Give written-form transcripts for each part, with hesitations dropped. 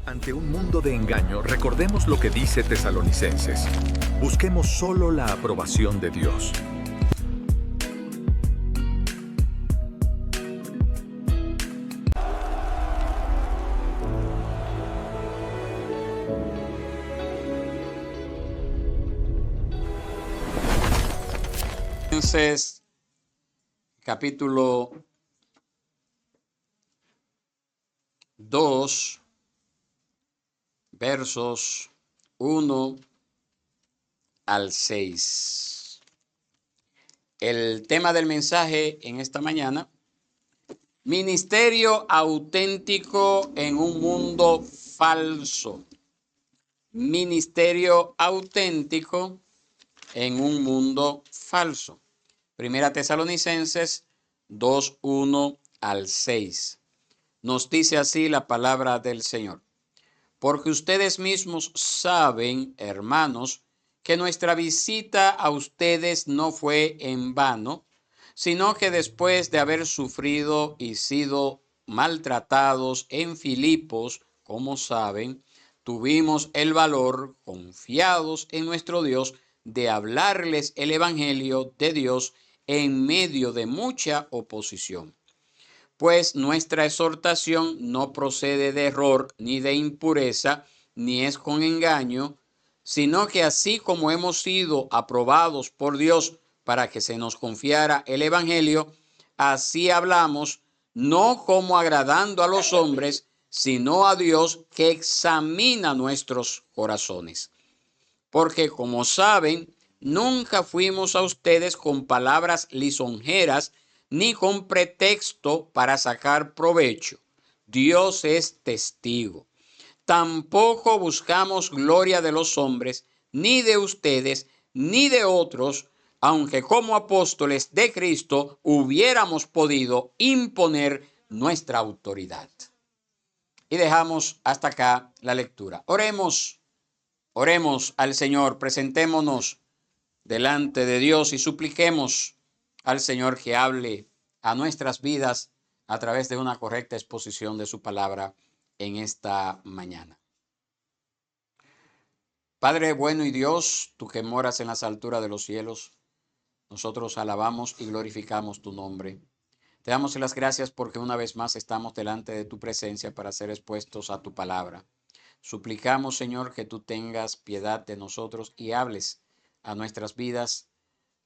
Ante un mundo de engaño, recordemos lo que dice Tesalonicenses. Busquemos solo la aprobación de Dios. Entonces, capítulo 2, versos 1 al 6. El tema del mensaje en esta mañana: ministerio auténtico en un mundo falso. Ministerio auténtico en un mundo falso. Primera Tesalonicenses 2, 1 al 6. Nos dice así la palabra del Señor. Porque ustedes mismos saben, hermanos, que nuestra visita a ustedes no fue en vano, sino que después de haber sufrido y sido maltratados en Filipos, como saben, tuvimos el valor, confiados en nuestro Dios, de hablarles el Evangelio de Dios en medio de mucha oposición. Pues nuestra exhortación no procede de error, ni de impureza, ni es con engaño, sino que así como hemos sido aprobados por Dios para que se nos confiara el Evangelio, así hablamos, no como agradando a los hombres, sino a Dios que examina nuestros corazones. Porque como saben, nunca fuimos a ustedes con palabras lisonjeras, ni con pretexto para sacar provecho. Dios es testigo. Tampoco buscamos gloria de los hombres, ni de ustedes, ni de otros, aunque como apóstoles de Cristo hubiéramos podido imponer nuestra autoridad. Y dejamos hasta acá la lectura. Oremos al Señor, presentémonos delante de Dios y supliquemos al Señor que hable a nuestras vidas a través de una correcta exposición de su palabra en esta mañana. Padre bueno y Dios, tú que moras en las alturas de los cielos, nosotros alabamos y glorificamos tu nombre. Te damos las gracias porque una vez más estamos delante de tu presencia para ser expuestos a tu palabra. Suplicamos, Señor, que tú tengas piedad de nosotros y hables a nuestras vidas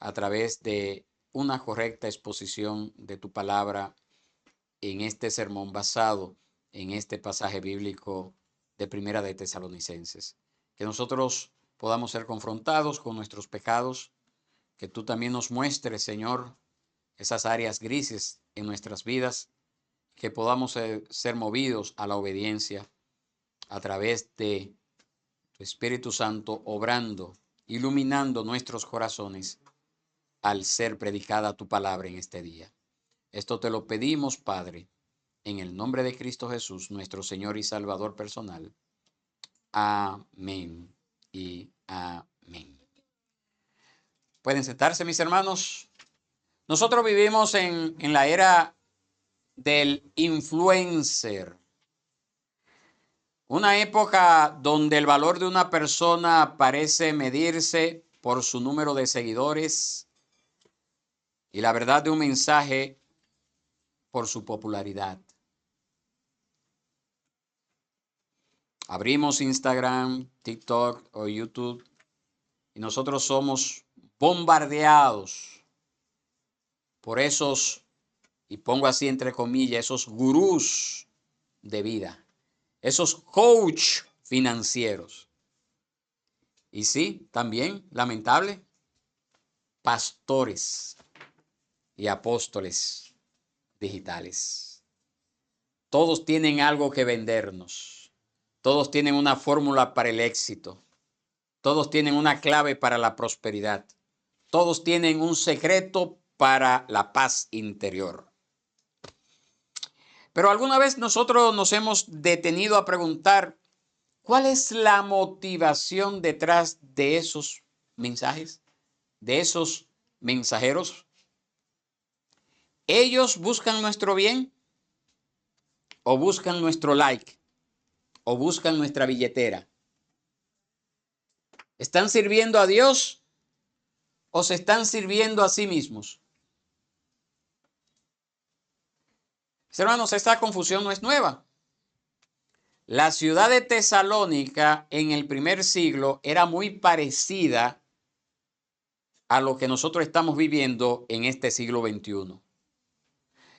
a través de una correcta exposición de tu palabra en este sermón basado en este pasaje bíblico de Primera de Tesalonicenses. Que nosotros podamos ser confrontados con nuestros pecados, que tú también nos muestres, Señor, esas áreas grises en nuestras vidas, que podamos ser movidos a la obediencia a través de tu Espíritu Santo obrando, iluminando nuestros corazones al ser predicada tu palabra en este día. Esto te lo pedimos, Padre, en el nombre de Cristo Jesús, nuestro Señor y Salvador personal. Amén y amén. Pueden sentarse, mis hermanos. Nosotros vivimos en la era del influencer. Una época donde el valor de una persona parece medirse por su número de seguidores y la verdad de un mensaje por su popularidad. Abrimos Instagram, TikTok o YouTube y nosotros somos bombardeados por esos, y pongo así entre comillas, esos gurús de vida, esos coach financieros. Y sí, también, lamentable, pastores y apóstoles digitales. Todos tienen algo que vendernos. Todos tienen una fórmula para el éxito. Todos tienen una clave para la prosperidad. Todos tienen un secreto para la paz interior. Pero alguna vez nosotros nos hemos detenido a preguntar, ¿cuál es la motivación detrás de esos mensajes? ¿De esos mensajeros? ¿Ellos buscan nuestro bien o buscan nuestro like? o buscan nuestra billetera? ¿Están sirviendo a Dios o se están sirviendo a sí mismos? Hermanos, esta confusión no es nueva. La ciudad de Tesalónica en el primer siglo era muy parecida a lo que nosotros estamos viviendo en este siglo XXI.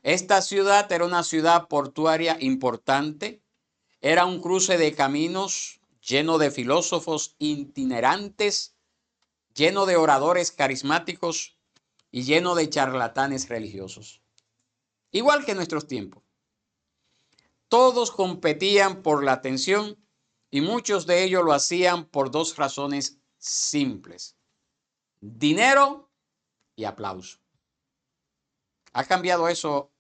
Esta ciudad era una ciudad portuaria importante, era un cruce de caminos lleno de filósofos itinerantes, lleno de oradores carismáticos y lleno de charlatanes religiosos. Igual que en nuestros tiempos. Todos competían por la atención y muchos de ellos lo hacían por dos razones simples: dinero y aplauso. ¿Ha cambiado eso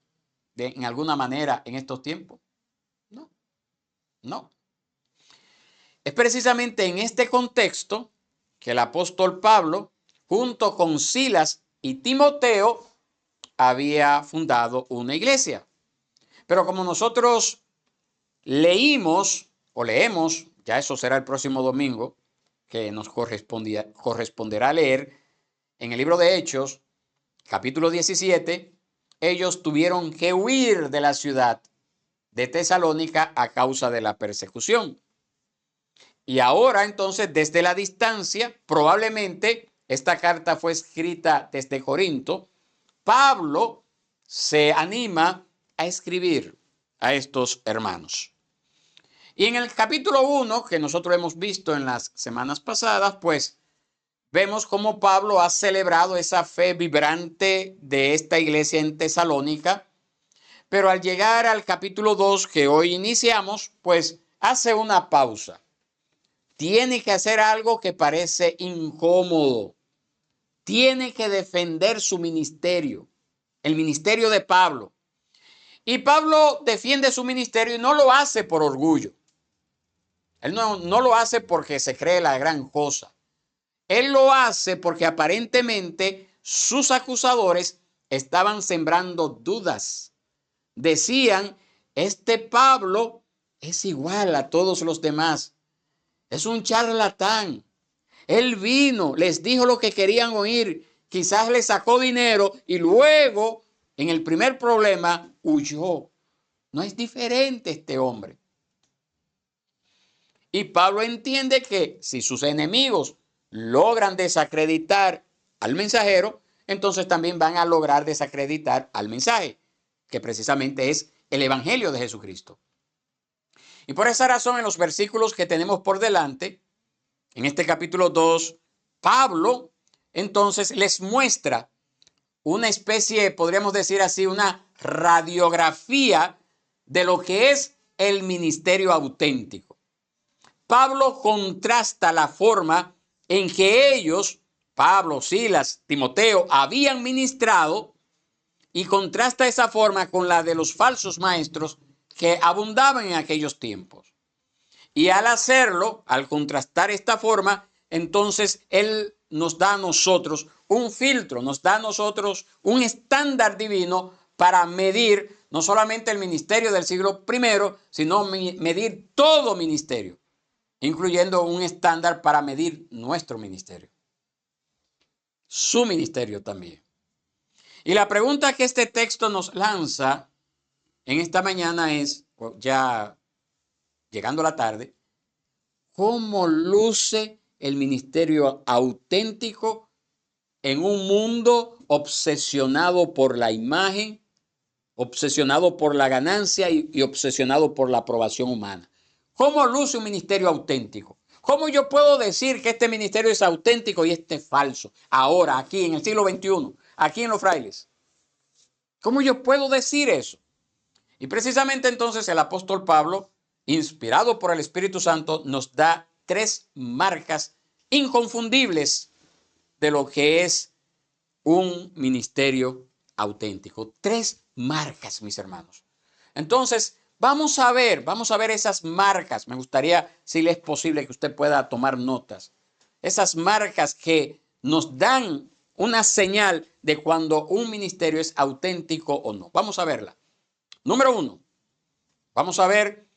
en alguna manera en estos tiempos? No, no. Es precisamente en este contexto que el apóstol Pablo, junto con Silas y Timoteo, había fundado una iglesia. Pero como nosotros leemos, ya eso será el próximo domingo, que nos corresponderá leer en el libro de Hechos, capítulo 17, ellos tuvieron que huir de la ciudad de Tesalónica a causa de la persecución. Y ahora entonces, desde la distancia, probablemente esta carta fue escrita desde Corinto, Pablo se anima a escribir a estos hermanos. Y en el capítulo 1, que nosotros hemos visto en las semanas pasadas, pues vemos cómo Pablo ha celebrado esa fe vibrante de esta iglesia en Tesalónica, pero al llegar al capítulo 2 que hoy iniciamos, pues hace una pausa. Tiene que hacer algo que parece incómodo. Tiene que defender su ministerio, el ministerio de Pablo. Y Pablo defiende su ministerio y no lo hace por orgullo. Él no lo hace porque se cree la gran cosa. Él lo hace porque aparentemente sus acusadores estaban sembrando dudas. Decían, este Pablo es igual a todos los demás. Es un charlatán. Él vino, les dijo lo que querían oír, quizás les sacó dinero y luego, en el primer problema, huyó. No es diferente este hombre. Y Pablo entiende que si sus enemigos logran desacreditar al mensajero, entonces también van a lograr desacreditar al mensaje, que precisamente es el evangelio de Jesucristo. Y por esa razón, en los versículos que tenemos por delante, en este capítulo 2, Pablo entonces les muestra una especie, podríamos decir así, una radiografía de lo que es el ministerio auténtico. Pablo contrasta la forma en que ellos, Pablo, Silas, Timoteo, habían ministrado y contrasta esa forma con la de los falsos maestros que abundaban en aquellos tiempos. Y al hacerlo, al contrastar esta forma, entonces él nos da a nosotros un filtro, nos da a nosotros un estándar divino para medir no solamente el ministerio del siglo I, sino medir todo ministerio, incluyendo un estándar para medir nuestro ministerio, su ministerio también. Y la pregunta que este texto nos lanza en esta mañana es, ya llegando la tarde, ¿cómo luce el ministerio auténtico en un mundo obsesionado por la imagen, obsesionado por la ganancia y obsesionado por la aprobación humana? ¿Cómo luce un ministerio auténtico? ¿Cómo yo puedo decir que este ministerio es auténtico y este es falso? Ahora, aquí en el siglo XXI, aquí en los frailes. ¿Cómo yo puedo decir eso? Y precisamente entonces el apóstol Pablo, inspirado por el Espíritu Santo, nos da 3 marcas inconfundibles de lo que es un ministerio auténtico. 3 marcas, mis hermanos. Entonces, vamos a ver esas marcas. Me gustaría, si le es posible, que usted pueda tomar notas. Esas marcas que nos dan una señal de cuando un ministerio es auténtico o no. Vamos a verla. Número 1, vamos a ver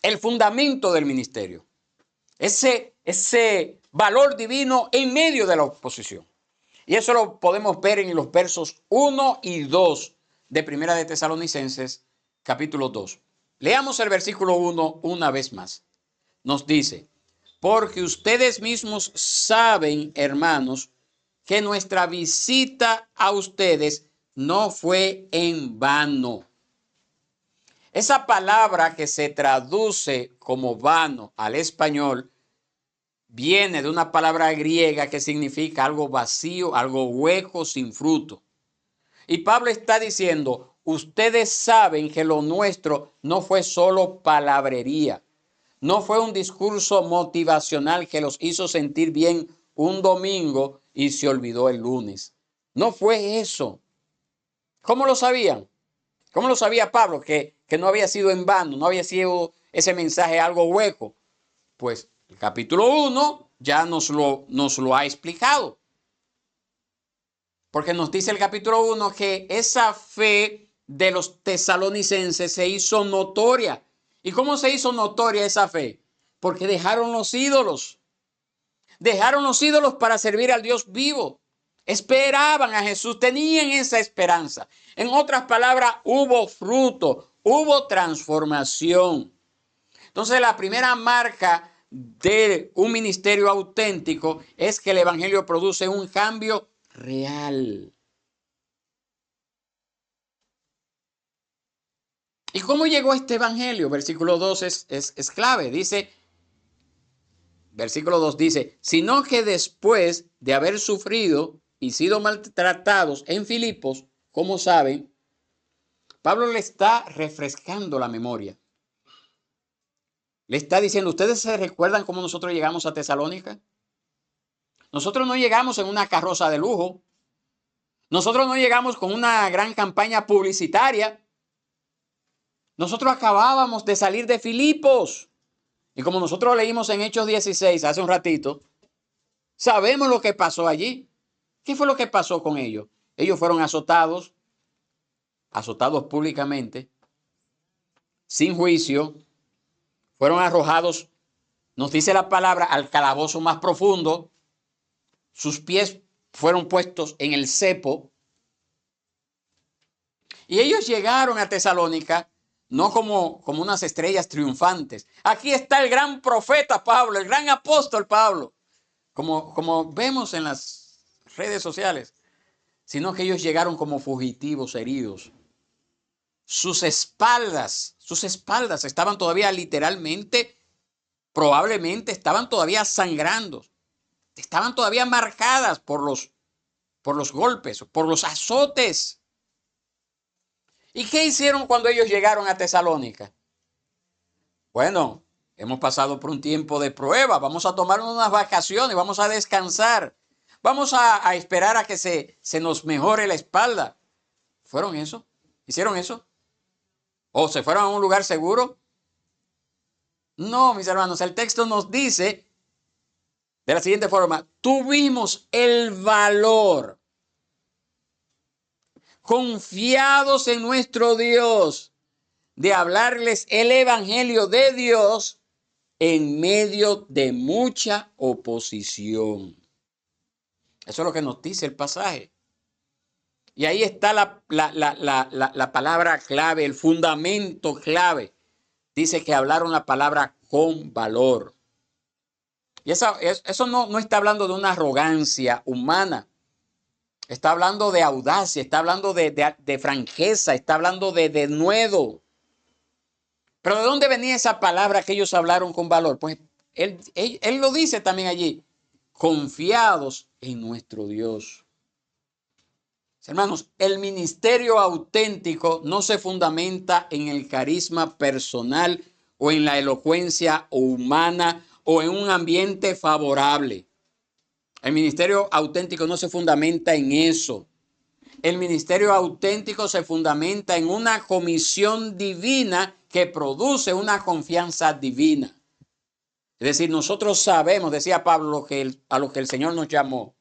el fundamento del ministerio. Ese valor divino en medio de la oposición. Y eso lo podemos ver en los versos 1 y 2 de Primera de Tesalonicenses, capítulo 2. Leamos el versículo 1 una vez más. Nos dice, porque ustedes mismos saben, hermanos, que nuestra visita a ustedes no fue en vano. Esa palabra que se traduce como vano al español viene de una palabra griega que significa algo vacío, algo hueco, sin fruto. Y Pablo está diciendo, ustedes saben que lo nuestro no fue solo palabrería, no fue un discurso motivacional que los hizo sentir bien un domingo y se olvidó el lunes. No fue eso. ¿Cómo lo sabían? ¿Cómo lo sabía Pablo que no había sido en vano, no había sido ese mensaje algo hueco? Pues el capítulo 1 ya nos lo ha explicado. Porque nos dice el capítulo 1 que esa fe de los tesalonicenses se hizo notoria. ¿Y cómo se hizo notoria esa fe? Porque dejaron los ídolos. Dejaron los ídolos para servir al Dios vivo. Esperaban a Jesús, tenían esa esperanza. En otras palabras, hubo fruto, hubo transformación. Entonces, la primera marca de un ministerio auténtico es que el evangelio produce un cambio real. ¿Y cómo llegó este evangelio? Versículo 2 es clave. Dice, versículo 2 dice, sino que después de haber sufrido y sido maltratados en Filipos, como saben, Pablo le está refrescando la memoria. Le está diciendo, ¿ustedes se recuerdan cómo nosotros llegamos a Tesalónica? Nosotros no llegamos en una carroza de lujo. Nosotros no llegamos con una gran campaña publicitaria. Nosotros acabábamos de salir de Filipos. Y como nosotros leímos en Hechos 16 hace un ratito, sabemos lo que pasó allí. ¿Qué fue lo que pasó con ellos? Ellos fueron azotados públicamente, sin juicio, fueron arrojados, nos dice la palabra, al calabozo más profundo. Sus pies fueron puestos en el cepo. Y ellos llegaron a Tesalónica no como unas estrellas triunfantes. Aquí está el gran profeta Pablo, el gran apóstol Pablo, como vemos en las redes sociales, sino que ellos llegaron como fugitivos heridos. Sus espaldas estaban todavía literalmente, probablemente estaban todavía sangrando, estaban todavía marcadas por los golpes, por los azotes. ¿Y qué hicieron cuando ellos llegaron a Tesalónica? Bueno, hemos pasado por un tiempo de prueba, vamos a tomar unas vacaciones, vamos a descansar, vamos a esperar a que se nos mejore la espalda. ¿Fueron eso? ¿Hicieron eso? ¿O se fueron a un lugar seguro? No, mis hermanos, el texto nos dice de la siguiente forma, tuvimos el valor, confiados en nuestro Dios, de hablarles el evangelio de Dios en medio de mucha oposición. Eso es lo que nos dice el pasaje. Y ahí está la palabra clave, el fundamento clave. Dice que hablaron la palabra con valor. Y eso no está hablando de una arrogancia humana. Está hablando de audacia, está hablando de franqueza, está hablando de denuedo. Pero ¿de dónde venía esa palabra que ellos hablaron con valor? Pues él lo dice también allí, confiados en nuestro Dios. Hermanos, el ministerio auténtico no se fundamenta en el carisma personal o en la elocuencia humana o en un ambiente favorable. El ministerio auténtico no se fundamenta en eso. El ministerio auténtico se fundamenta en una comisión divina que produce una confianza divina. Es decir, nosotros sabemos, decía Pablo, a lo que el Señor nos llamó.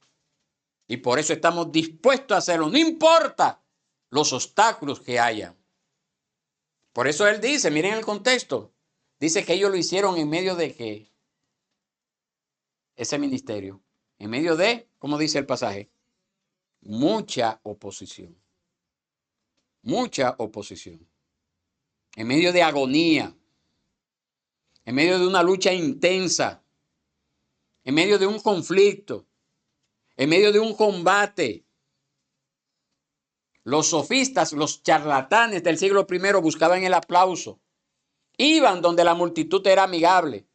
Y por eso estamos dispuestos a hacerlo, no importa los obstáculos que haya. Por eso él dice, miren el contexto, Dice que ellos lo hicieron en medio de ¿qué? Ese ministerio. En medio de, ¿cómo dice el pasaje? Mucha oposición. Mucha oposición. En medio de agonía. En medio de una lucha intensa. En medio de un conflicto. En medio de un combate. Los sofistas, los charlatanes del siglo I buscaban el aplauso. Iban donde la multitud era amigable.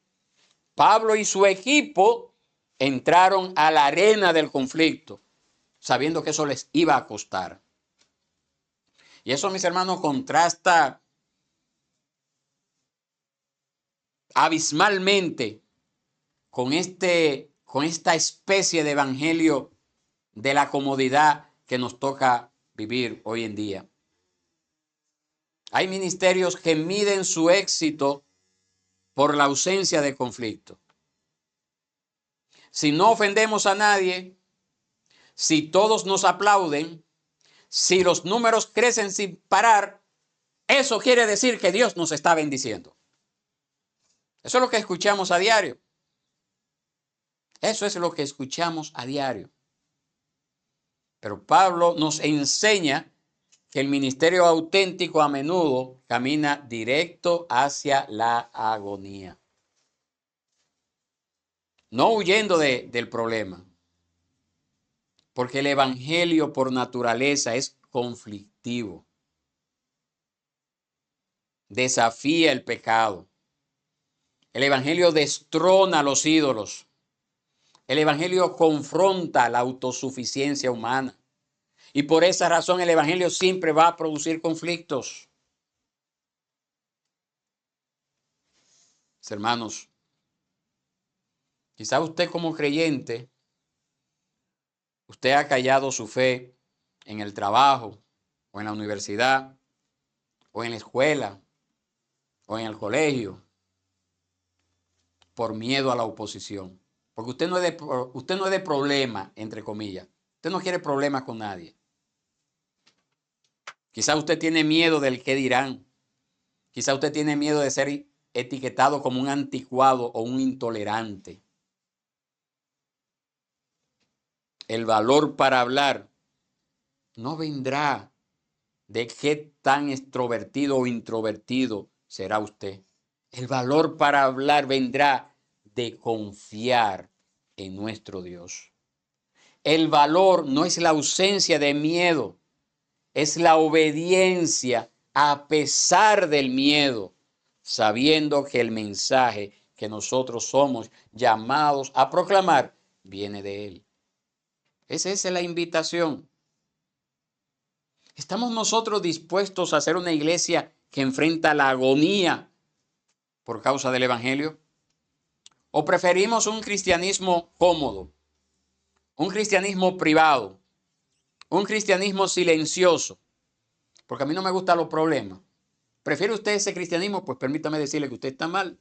Pablo y su equipo entraron a la arena del conflicto, sabiendo que eso les iba a costar. Y eso, mis hermanos, contrasta abismalmente con esta especie de evangelio de la comodidad que nos toca vivir hoy en día. Hay ministerios que miden su éxito por la ausencia de conflicto. Si no ofendemos a nadie, si todos nos aplauden, si los números crecen sin parar, eso quiere decir que Dios nos está bendiciendo. Eso es lo que escuchamos a diario. Eso es lo que escuchamos a diario. Pero Pablo nos enseña que el ministerio auténtico a menudo camina directo hacia la agonía. No huyendo del problema. Porque el evangelio por naturaleza es conflictivo. Desafía el pecado. El evangelio destrona a los ídolos. El evangelio confronta la autosuficiencia humana. Y por esa razón el evangelio siempre va a producir conflictos. Hermanos, quizá usted como creyente, usted ha callado su fe en el trabajo, o en la universidad, o en la escuela, o en el colegio, por miedo a la oposición. Porque usted no es de problema, entre comillas. Usted no quiere problemas con nadie. Quizá usted tiene miedo del qué dirán. Quizá usted tiene miedo de ser etiquetado como un anticuado o un intolerante. El valor para hablar no vendrá de qué tan extrovertido o introvertido será usted. El valor para hablar vendrá de confiar en nuestro Dios. El valor no es la ausencia de miedo, es la obediencia a pesar del miedo, sabiendo que el mensaje que nosotros somos llamados a proclamar viene de Él. Esa es la invitación. ¿Estamos nosotros dispuestos a ser una iglesia que enfrenta la agonía por causa del evangelio? ¿O preferimos un cristianismo cómodo, un cristianismo privado, un cristianismo silencioso? Porque a mí no me gustan los problemas. ¿Prefiere usted ese cristianismo? Pues permítame decirle que usted está mal.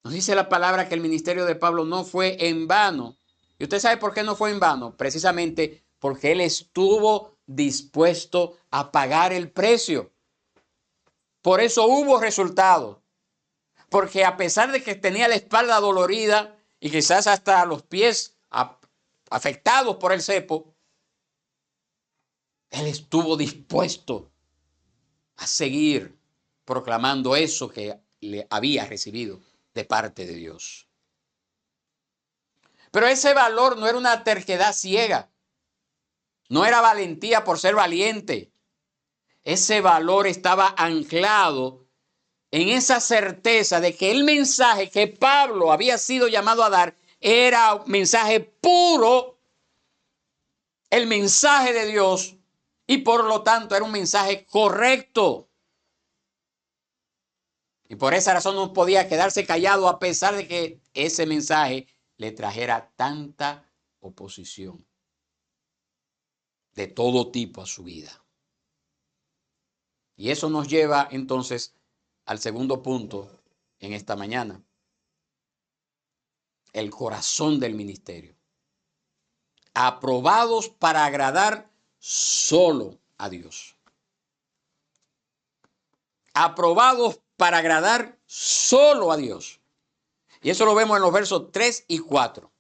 Nos dice la palabra que el ministerio de Pablo no fue en vano. ¿Y usted sabe por qué no fue en vano? Precisamente porque él estuvo dispuesto a pagar el precio. Por eso hubo resultados. Porque a pesar de que tenía la espalda dolorida y quizás hasta los pies afectados por el cepo, él estuvo dispuesto a seguir proclamando eso que le había recibido de parte de Dios. Pero ese valor no era una terquedad ciega. No era valentía por ser valiente. Ese valor estaba anclado en esa certeza de que el mensaje que Pablo había sido llamado a dar era un mensaje puro, el mensaje de Dios, y por lo tanto era un mensaje correcto. Y por esa razón no podía quedarse callado a pesar de que ese mensaje le trajera tanta oposición de todo tipo a su vida. Y eso nos lleva entonces al segundo punto en esta mañana. El corazón del ministerio. Aprobados para agradar solo a Dios. Aprobados para agradar solo a Dios. Y eso lo vemos en los versos 3 y 4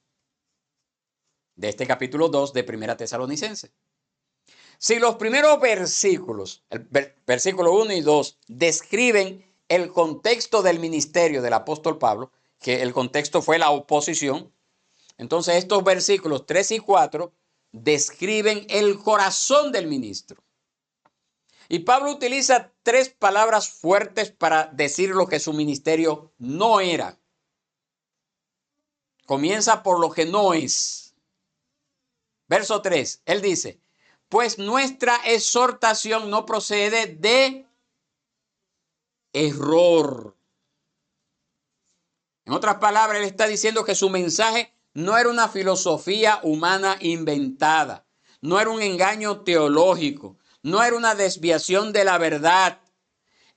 de este capítulo 2 de Primera Tesalonicenses. Si los primeros versículos, el versículo 1 y 2, describen el contexto del ministerio del apóstol Pablo, que el contexto fue la oposición, entonces estos versículos 3 y 4 describen el corazón del ministro. Y Pablo utiliza tres palabras fuertes para decir lo que su ministerio no era. Comienza por lo que no es. Verso 3, él dice, pues nuestra exhortación no procede de error. En otras palabras, él está diciendo que su mensaje no era una filosofía humana inventada, no era un engaño teológico, no era una desviación de la verdad,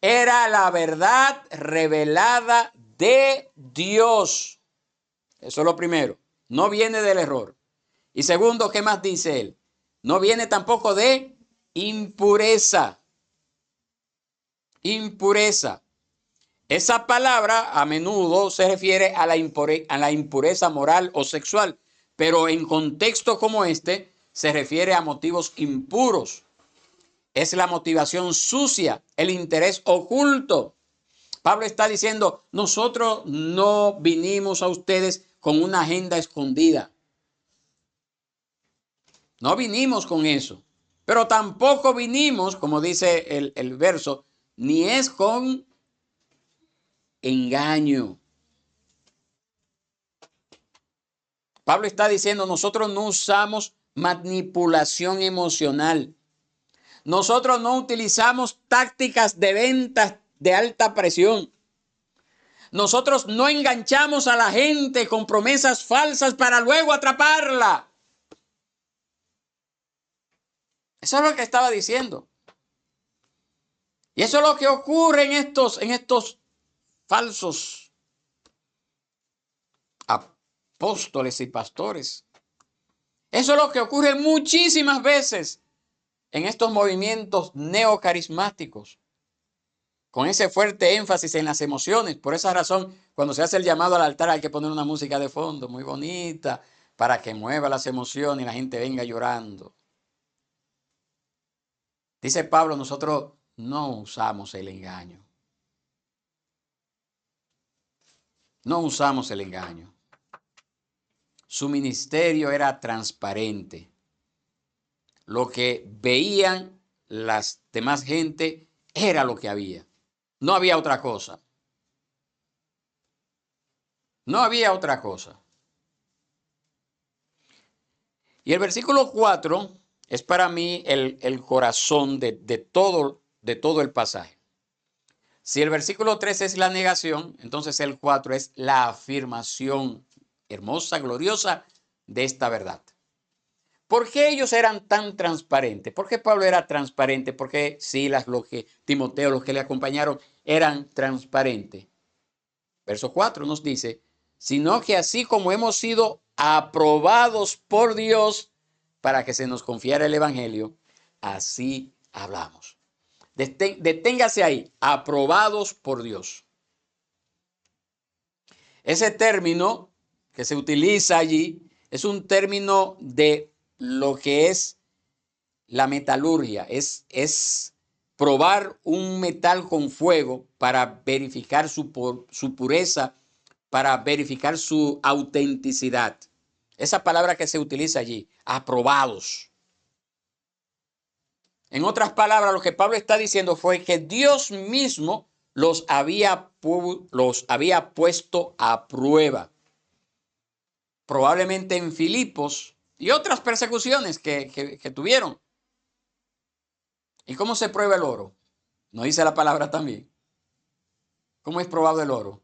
era la verdad revelada de Dios. Eso es lo primero, no viene del error. Y segundo, ¿qué más dice él? No viene tampoco de impureza. Impureza. Esa palabra a menudo se refiere a la impureza moral o sexual, pero en contexto como este se refiere a motivos impuros. Es la motivación sucia, el interés oculto. Pablo está diciendo, nosotros no vinimos a ustedes con una agenda escondida. No vinimos con eso. Pero tampoco vinimos, como dice el verso, ni es con engaño. Pablo está diciendo, nosotros no usamos manipulación emocional. Nosotros no utilizamos tácticas de ventas de alta presión. Nosotros no enganchamos a la gente con promesas falsas para luego atraparla. Eso es lo que estaba diciendo. Y eso es lo que ocurre en estos falsos apóstoles y pastores. Eso es lo que ocurre muchísimas veces en estos movimientos neocarismáticos, con ese fuerte énfasis en las emociones. Por esa razón, cuando se hace el llamado al altar hay que poner una música de fondo muy bonita para que mueva las emociones y la gente venga llorando. Dice Pablo, nosotros no usamos el engaño. No usamos el engaño. Su ministerio era transparente. Lo que veían las demás gente era lo que había. No había otra cosa. No había otra cosa. Y el versículo 4 es para mí el corazón de todo el pasaje. Si el versículo 3 es la negación, entonces el 4 es la afirmación hermosa, gloriosa de esta verdad. ¿Por qué ellos eran tan transparentes? ¿Por qué Pablo era transparente? ¿Por qué Silas, Timoteo, los que le acompañaron, eran transparentes? Verso 4 nos dice, sino que así como hemos sido aprobados por Dios para que se nos confiara el evangelio, así hablamos. Deténgase ahí, aprobados por Dios. Ese término que se utiliza allí es un término de lo que es la metalurgia, es probar un metal con fuego para verificar su pureza, para verificar su autenticidad. Esa palabra que se utiliza allí, aprobados. En otras palabras, lo que Pablo está diciendo fue que Dios mismo los había puesto a prueba. Probablemente en Filipos y otras persecuciones que tuvieron. ¿Y cómo se prueba el oro? ¿No dice la palabra también? ¿Cómo es probado el oro?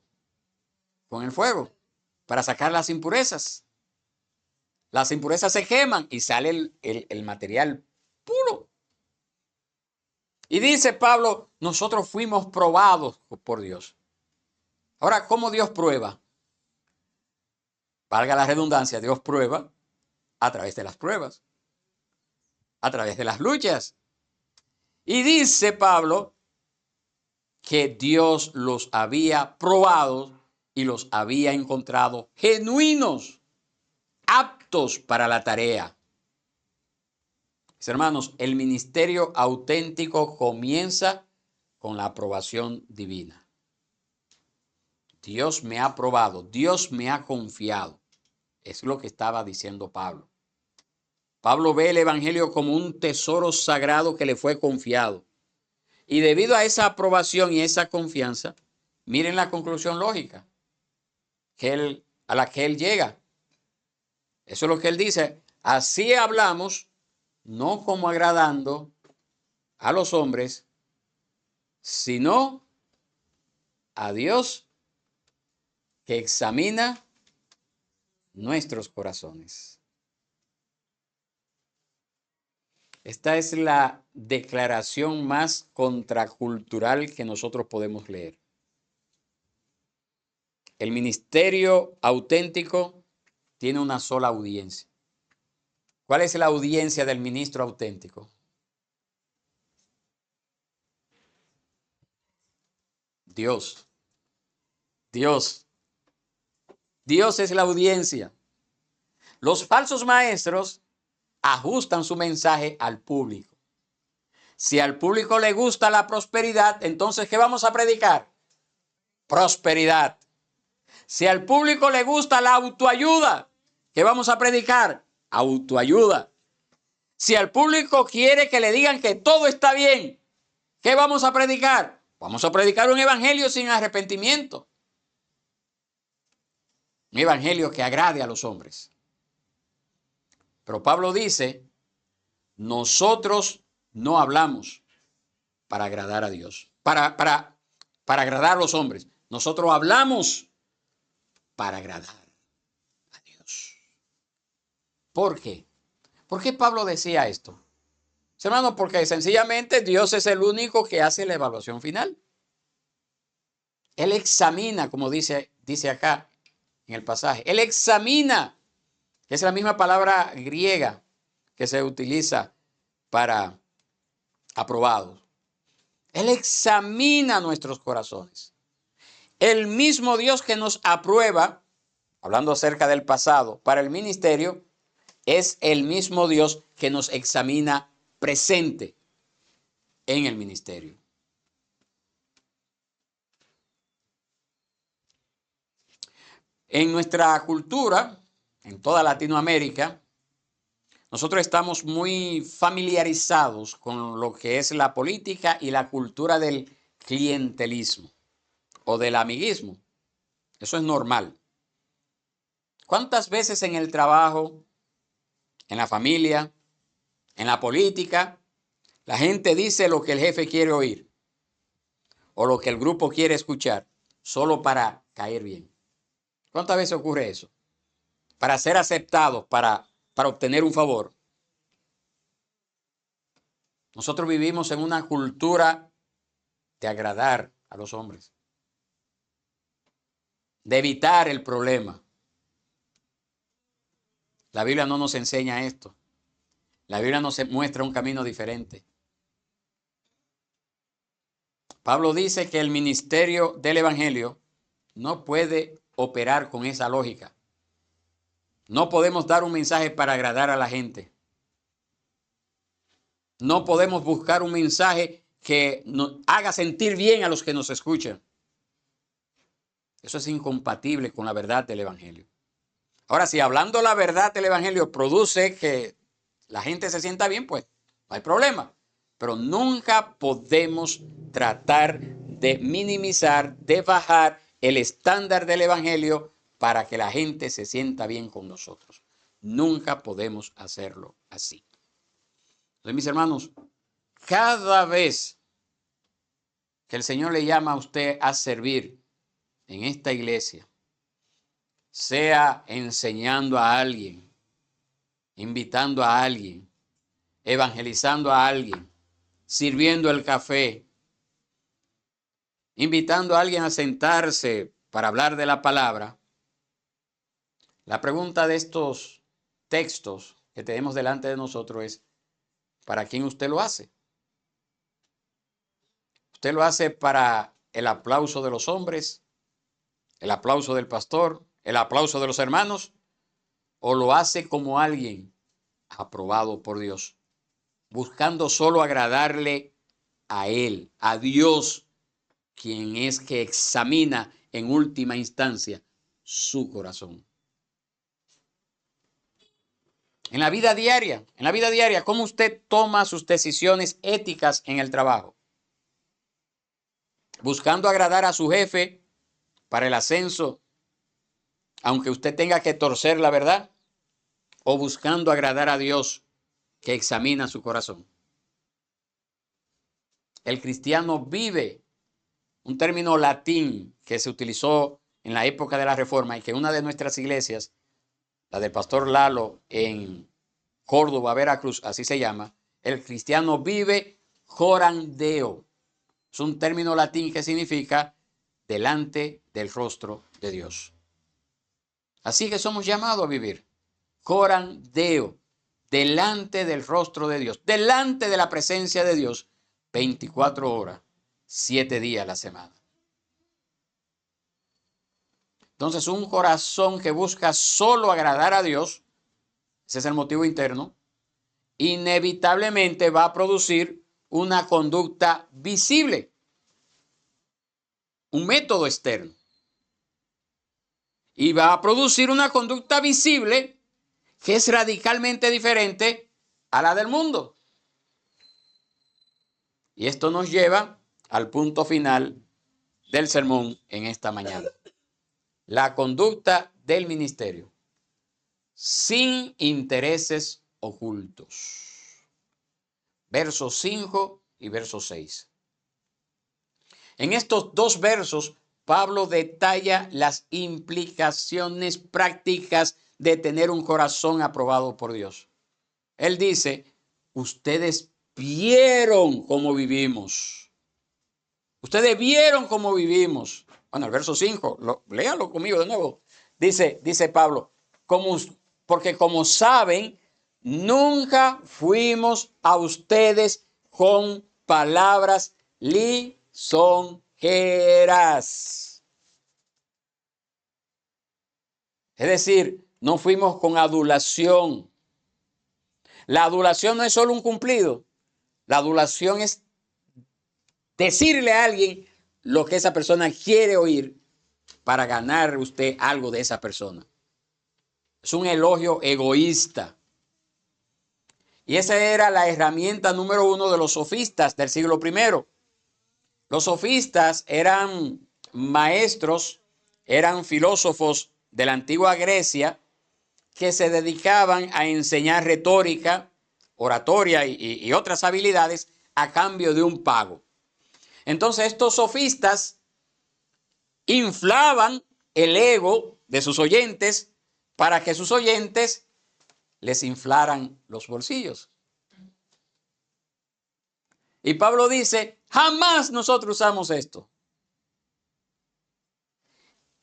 Con el fuego, para sacar las impurezas. Las impurezas se queman y sale el material puro. Y dice Pablo, nosotros fuimos probados por Dios. Ahora, ¿cómo Dios prueba? Valga la redundancia, Dios prueba a través de las pruebas, a través de las luchas. Y dice Pablo que Dios los había probado y los había encontrado genuinos, aptos para la tarea. Mis hermanos, el ministerio auténtico comienza con la aprobación divina. Dios me ha probado, Dios me ha confiado. Es lo que estaba diciendo Pablo. Pablo ve el evangelio como un tesoro sagrado que le fue confiado. Y debido a esa aprobación y esa confianza, miren la conclusión lógica a la que él llega. Eso es lo que él dice. Así hablamos, no como agradando a los hombres, sino a Dios que examina nuestros corazones. Esta es la declaración más contracultural que nosotros podemos leer. El ministerio auténtico tiene una sola audiencia. ¿Cuál es la audiencia del ministro auténtico? Dios. Dios. Dios es la audiencia. Los falsos maestros ajustan su mensaje al público. Si al público le gusta la prosperidad, entonces ¿qué vamos a predicar? Prosperidad. Si al público le gusta la autoayuda, ¿qué vamos a predicar? Autoayuda. Si al público quiere que le digan que todo está bien, ¿qué vamos a predicar? Vamos a predicar un evangelio sin arrepentimiento. Un evangelio que agrade a los hombres. Pero Pablo dice, nosotros no hablamos para agradar a Dios, para agradar a los hombres. Nosotros hablamos para agradar a Dios. ¿Por qué? ¿Por qué Pablo decía esto? Hermano, porque sencillamente Dios es el único que hace la evaluación final. Él examina, como dice acá en el pasaje, Él examina, que es la misma palabra griega que se utiliza para aprobados. Él examina nuestros corazones. El mismo Dios que nos aprueba, hablando acerca del pasado, para el ministerio, es el mismo Dios que nos examina presente en el ministerio. En nuestra cultura, en toda Latinoamérica, nosotros estamos muy familiarizados con lo que es la política y la cultura del clientelismo o del amiguismo. Eso es normal. ¿Cuántas veces en el trabajo, en la familia, en la política, la gente dice lo que el jefe quiere oír o lo que el grupo quiere escuchar solo para caer bien? ¿Cuántas veces ocurre eso? Para ser aceptados, para obtener un favor. Nosotros vivimos en una cultura de agradar a los hombres, de evitar el problema. La Biblia no nos enseña esto. La Biblia nos muestra un camino diferente. Pablo dice que el ministerio del evangelio no puede operar con esa lógica. No podemos dar un mensaje para agradar a la gente. No podemos buscar un mensaje que nos haga sentir bien a los que nos escuchan. Eso es incompatible con la verdad del evangelio. Ahora, si hablando la verdad del evangelio produce que la gente se sienta bien, pues no hay problema. Pero nunca podemos tratar de minimizar, de bajar el estándar del evangelio para que la gente se sienta bien con nosotros. Nunca podemos hacerlo así. Entonces, mis hermanos, cada vez que el Señor le llama a usted a servir en esta iglesia, sea enseñando a alguien, invitando a alguien, evangelizando a alguien, sirviendo el café, invitando a alguien a sentarse para hablar de la palabra, la pregunta de estos textos que tenemos delante de nosotros es, ¿para quién usted lo hace? ¿Usted lo hace para el aplauso de los hombres, el aplauso del pastor, el aplauso de los hermanos, o lo hace como alguien aprobado por Dios, buscando solo agradarle a Él, a Dios, quien es que examina en última instancia su corazón. En la vida diaria, ¿cómo usted toma sus decisiones éticas en el trabajo? Buscando agradar a su jefe para el ascenso, aunque usted tenga que torcer la verdad, o buscando agradar a Dios que examina su corazón. El cristiano vive, un término latín que se utilizó en la época de la Reforma y que una de nuestras iglesias, la del pastor Lalo en Córdoba, Veracruz, así se llama, el cristiano vive coram Deo. Es un término latín que significa delante del rostro de Dios. Así que somos llamados a vivir coram Deo, delante del rostro de Dios, delante de la presencia de Dios, 24 horas, 7 días a la semana. Entonces, un corazón que busca solo agradar a Dios, ese es el motivo interno, inevitablemente va a producir una conducta visible, un método externo. Y va a producir una conducta visible que es radicalmente diferente a la del mundo. Y esto nos lleva al punto final del sermón en esta mañana. La conducta del ministerio, sin intereses ocultos. Versos 5 y verso 6. En estos dos versos, Pablo detalla las implicaciones prácticas de tener un corazón aprobado por Dios. Él dice, ustedes vieron cómo vivimos. Ustedes vieron cómo vivimos. Bueno, el verso 5, léalo conmigo de nuevo. Dice Pablo, porque como saben, nunca fuimos a ustedes con palabras lisonjeras. Es decir, no fuimos con adulación. La adulación no es solo un cumplido. La adulación es decirle a alguien lo que esa persona quiere oír para ganar usted algo de esa persona. Es un elogio egoísta. Y esa era la herramienta número 1 de los sofistas del siglo I. Los sofistas eran maestros, eran filósofos de la antigua Grecia que se dedicaban a enseñar retórica, oratoria y otras habilidades a cambio de un pago. Entonces estos sofistas inflaban el ego de sus oyentes para que sus oyentes les inflaran los bolsillos. Y Pablo dice, jamás nosotros usamos esto.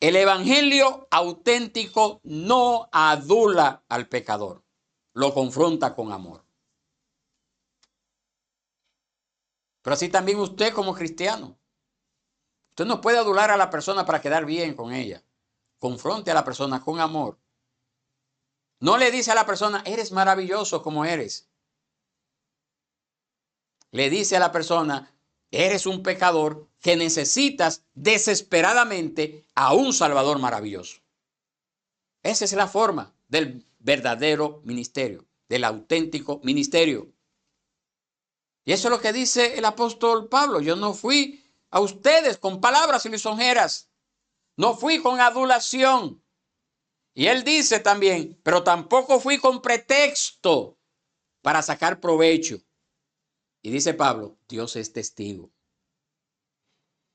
El evangelio auténtico no adula al pecador, lo confronta con amor. Pero así también usted como cristiano. Usted no puede adular a la persona para quedar bien con ella. Confronte a la persona con amor. No le dice a la persona, eres maravilloso como eres. Le dice a la persona, eres un pecador que necesitas desesperadamente a un Salvador maravilloso. Esa es la forma del verdadero ministerio, del auténtico ministerio. Y eso es lo que dice el apóstol Pablo. Yo no fui a ustedes con palabras lisonjeras. No fui con adulación. Y él dice también, pero tampoco fui con pretexto para sacar provecho. Y dice Pablo, Dios es testigo.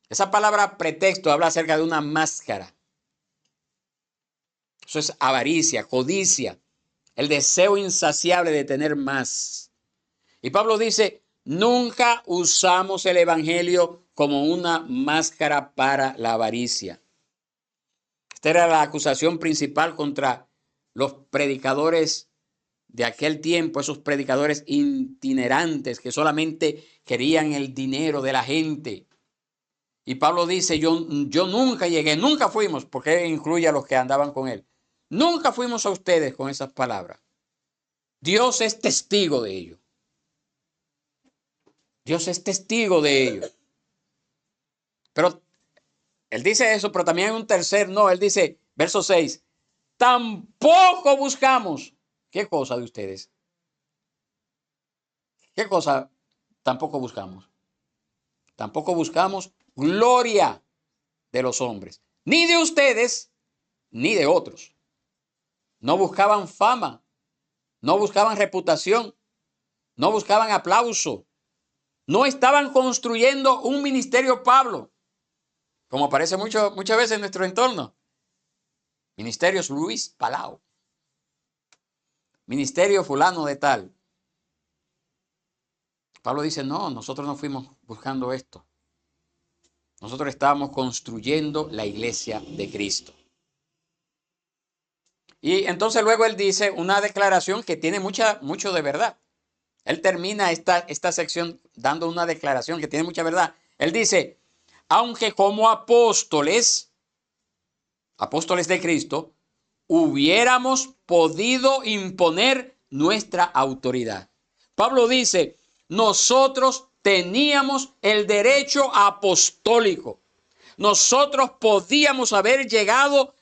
Esa palabra pretexto habla acerca de una máscara. Eso es avaricia, codicia, el deseo insaciable de tener más. Y Pablo dice, nunca usamos el evangelio como una máscara para la avaricia. Esta era la acusación principal contra los predicadores de aquel tiempo, esos predicadores itinerantes que solamente querían el dinero de la gente. Y Pablo dice, yo nunca llegué, nunca fuimos, porque incluye a los que andaban con él. Nunca fuimos a ustedes con esas palabras. Dios es testigo de ello. Dios es testigo de ello. Pero él dice eso, pero también hay un tercer no. Él dice, verso 6, tampoco buscamos. ¿Qué cosa de ustedes? ¿Qué cosa tampoco buscamos? Tampoco buscamos gloria de los hombres, ni de ustedes, ni de otros. No buscaban fama, no buscaban reputación, no buscaban aplauso, no estaban construyendo un ministerio Pablo, como aparece muchas veces en nuestro entorno. Ministerios Luis Palau, ministerio fulano de tal. Pablo dice, no, nosotros no fuimos buscando esto. Nosotros estábamos construyendo la iglesia de Cristo. Y entonces luego él dice una declaración que tiene mucho de verdad. Él termina esta sección dando una declaración que tiene mucha verdad. Él dice, aunque como apóstoles de Cristo, hubiéramos podido imponer nuestra autoridad. Pablo dice, nosotros teníamos el derecho apostólico. Nosotros podíamos haber llegado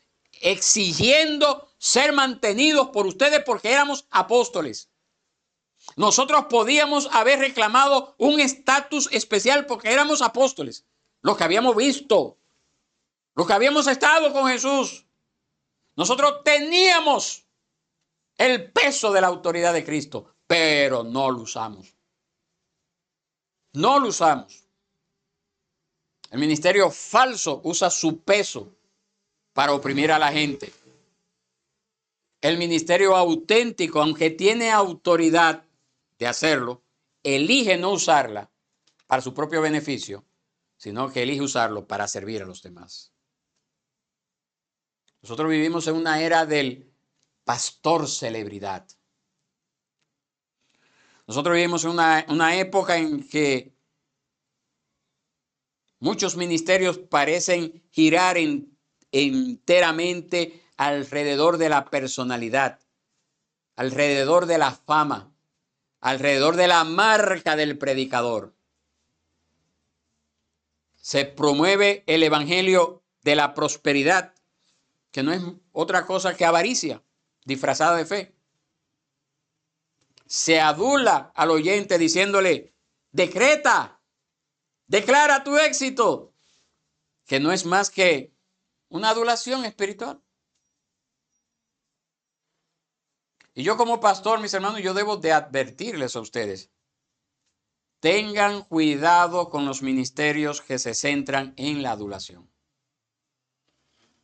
exigiendo ser mantenidos por ustedes porque éramos apóstoles. Nosotros podíamos haber reclamado un estatus especial porque éramos apóstoles, los que habíamos visto, los que habíamos estado con Jesús. Nosotros teníamos el peso de la autoridad de Cristo, pero no lo usamos. No lo usamos. El ministerio falso usa su peso para oprimir a la gente. El ministerio auténtico, aunque tiene autoridad de hacerlo, elige no usarla para su propio beneficio, sino que elige usarlo para servir a los demás. Nosotros vivimos en una era del pastor celebridad. Nosotros vivimos en una época en que muchos ministerios parecen girar enteramente alrededor de la personalidad, alrededor de la fama, alrededor de la marca del predicador. Se promueve el evangelio de la prosperidad, que no es otra cosa que avaricia disfrazada de fe. Se adula al oyente diciéndole, decreta, declara tu éxito, que no es más que una adulación espiritual. Y yo como pastor, mis hermanos, yo debo de advertirles a ustedes, tengan cuidado con los ministerios que se centran en la adulación.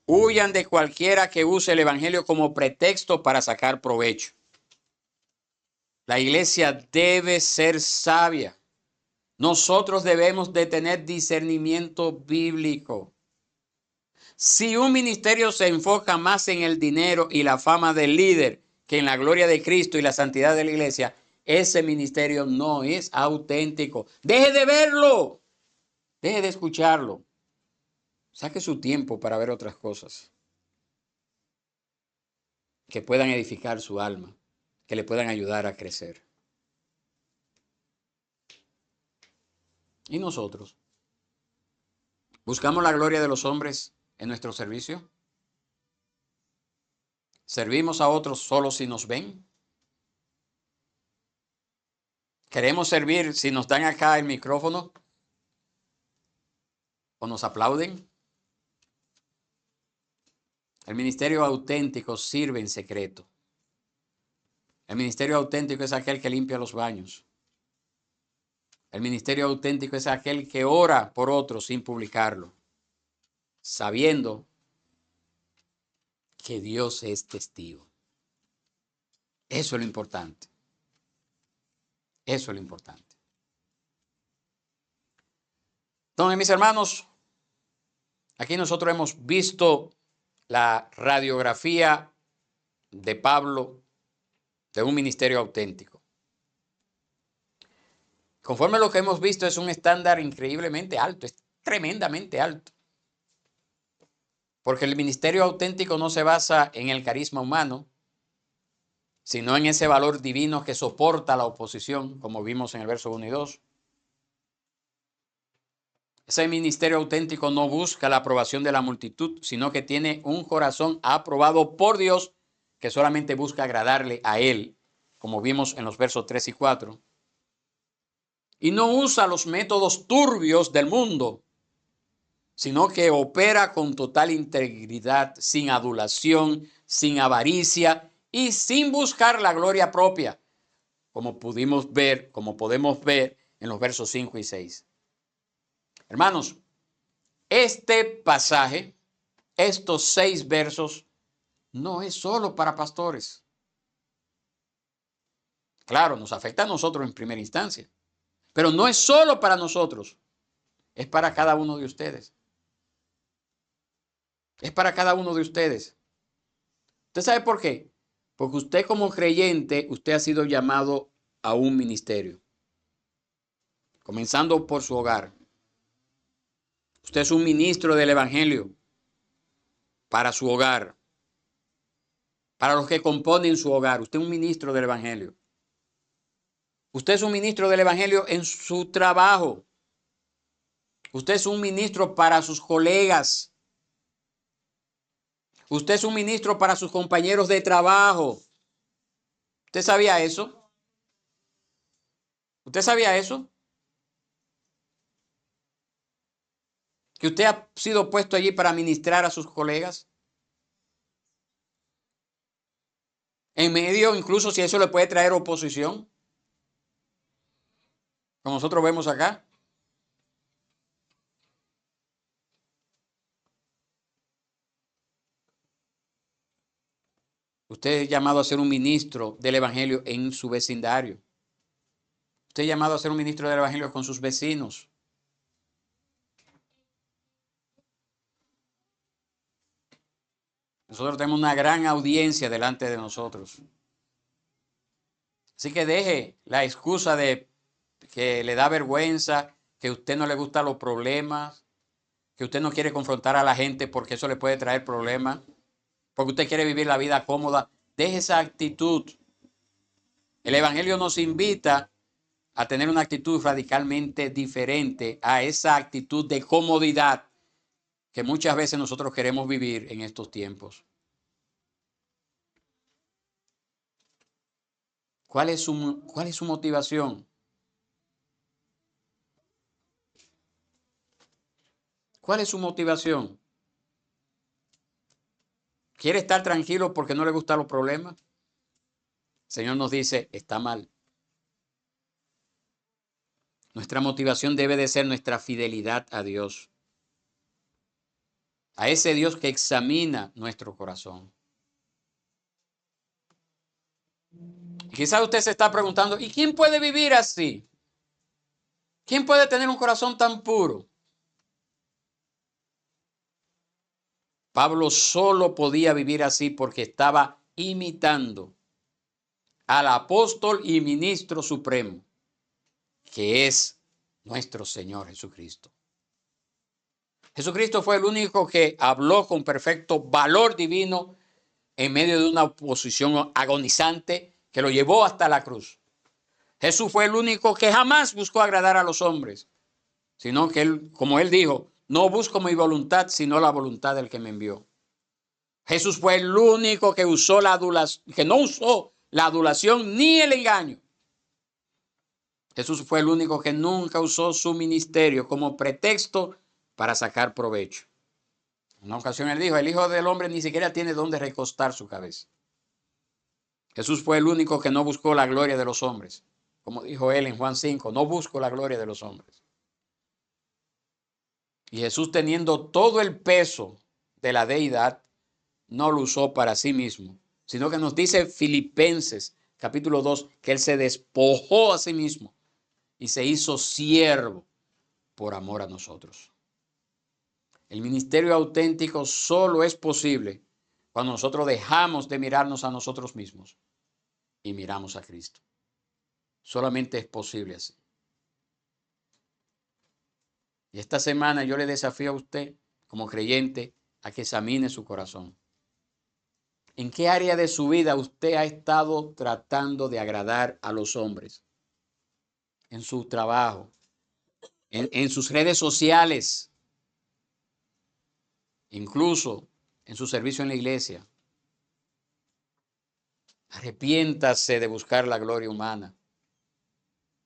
Huyan de cualquiera que use el evangelio como pretexto para sacar provecho. La iglesia debe ser sabia. Nosotros debemos de tener discernimiento bíblico. Si un ministerio se enfoca más en el dinero y la fama del líder que en la gloria de Cristo y la santidad de la iglesia, ese ministerio no es auténtico. Deje de verlo. Deje de escucharlo. Saque su tiempo para ver otras cosas que puedan edificar su alma, que le puedan ayudar a crecer. ¿Y nosotros? ¿Buscamos la gloria de los hombres en nuestro servicio? ¿Servimos a otros solo si nos ven? ¿Queremos servir si nos dan acá el micrófono? ¿O nos aplauden? El ministerio auténtico sirve en secreto. El ministerio auténtico es aquel que limpia los baños. El ministerio auténtico es aquel que ora por otros sin publicarlo, sabiendo que Dios es testigo. Eso es lo importante. Eso es lo importante. Entonces, mis hermanos, aquí nosotros hemos visto la radiografía de Pablo de un ministerio auténtico. Conforme a lo que hemos visto, es un estándar increíblemente alto. tremendamente alto. Porque el ministerio auténtico no se basa en el carisma humano, sino en ese valor divino que soporta la oposición, como vimos en el verso 1 y 2. Ese ministerio auténtico no busca la aprobación de la multitud, sino que tiene un corazón aprobado por Dios que solamente busca agradarle a Él, como vimos en los versos 3 y 4. Y no usa los métodos turbios del mundo, sino que opera con total integridad, sin adulación, sin avaricia y sin buscar la gloria propia, como podemos ver en los versos 5 y 6. Hermanos, este pasaje, estos 6 versos, no es solo para pastores. Claro, nos afecta a nosotros en primera instancia, pero no es solo para nosotros, es para cada uno de ustedes. Es para cada uno de ustedes. ¿Usted sabe por qué? Porque usted como creyente, usted ha sido llamado a un ministerio, comenzando por su hogar. Usted es un ministro del Evangelio para su hogar, para los que componen su hogar. Usted es un ministro del Evangelio. Usted es un ministro del Evangelio en su trabajo. Usted es un ministro para sus colegas. Usted es un ministro para sus compañeros de trabajo. ¿Usted sabía eso? ¿Usted sabía eso? Que usted ha sido puesto allí para ministrar a sus colegas. En medio, incluso si eso le puede traer oposición, como nosotros vemos acá. Usted es llamado a ser un ministro del Evangelio en su vecindario. Usted es llamado a ser un ministro del Evangelio con sus vecinos. Nosotros tenemos una gran audiencia delante de nosotros. Así que deje la excusa de que le da vergüenza, que a usted no le gustan los problemas, que usted no quiere confrontar a la gente porque eso le puede traer problemas, porque usted quiere vivir la vida cómoda. Deje esa actitud. El Evangelio nos invita a tener una actitud radicalmente diferente a esa actitud de comodidad que muchas veces nosotros queremos vivir en estos tiempos. ¿Cuál es su motivación? ¿Cuál es su motivación? ¿Quiere estar tranquilo porque no le gustan los problemas? El Señor nos dice, está mal. Nuestra motivación debe de ser nuestra fidelidad a Dios. A ese Dios que examina nuestro corazón. Y quizás usted se está preguntando, ¿y quién puede vivir así? ¿Quién puede tener un corazón tan puro? Pablo solo podía vivir así porque estaba imitando al apóstol y ministro supremo, que es nuestro Señor Jesucristo. Jesucristo fue el único que habló con perfecto valor divino en medio de una oposición agonizante que lo llevó hasta la cruz. Jesús fue el único que jamás buscó agradar a los hombres, sino que él, como él dijo, no busco mi voluntad, sino la voluntad del que me envió. Jesús fue el único que usó que no usó la adulación ni el engaño. Jesús fue el único que nunca usó su ministerio como pretexto para sacar provecho. En una ocasión él dijo, el Hijo del Hombre ni siquiera tiene dónde recostar su cabeza. Jesús fue el único que no buscó la gloria de los hombres. Como dijo él en Juan 5, no busco la gloria de los hombres. Y Jesús, teniendo todo el peso de la deidad, no lo usó para sí mismo, sino que nos dice Filipenses capítulo 2, que él se despojó a sí mismo y se hizo siervo por amor a nosotros. El ministerio auténtico solo es posible cuando nosotros dejamos de mirarnos a nosotros mismos y miramos a Cristo. Solamente es posible así. Y esta semana yo le desafío a usted, como creyente, a que examine su corazón. ¿En qué área de su vida usted ha estado tratando de agradar a los hombres? En su trabajo, en sus redes sociales, incluso en su servicio en la iglesia. Arrepiéntase de buscar la gloria humana.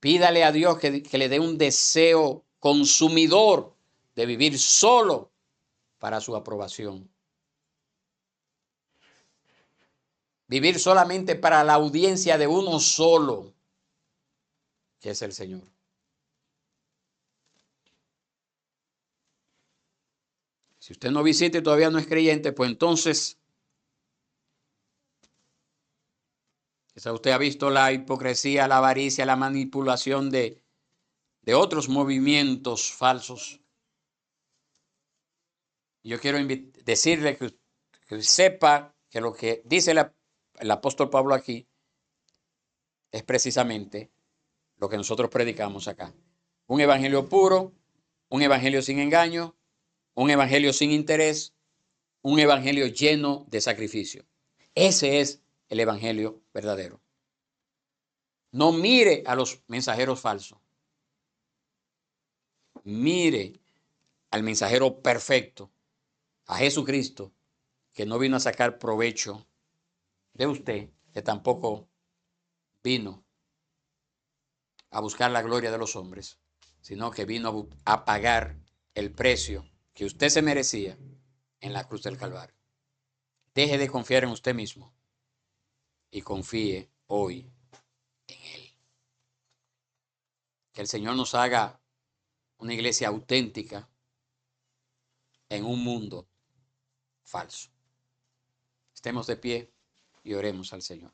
Pídale a Dios que le dé un deseo consumidor de vivir solo para su aprobación. Vivir solamente para la audiencia de uno solo, que es el Señor. Si usted no visita y todavía no es creyente, pues entonces, quizá usted ha visto la hipocresía, la avaricia, la manipulación de otros movimientos falsos. Yo quiero decirle que sepa que lo que dice el apóstol Pablo aquí es precisamente lo que nosotros predicamos acá. Un evangelio puro, un evangelio sin engaño, un evangelio sin interés, un evangelio lleno de sacrificio. Ese es el evangelio verdadero. No mire a los mensajeros falsos. Mire al mensajero perfecto, a Jesucristo, que no vino a sacar provecho de usted, que tampoco vino a buscar la gloria de los hombres, sino que vino a pagar el precio que usted se merecía en la cruz del Calvario. Deje de confiar en usted mismo y confíe hoy en Él. Que el Señor nos haga una iglesia auténtica en un mundo falso. Estemos de pie y oremos al Señor.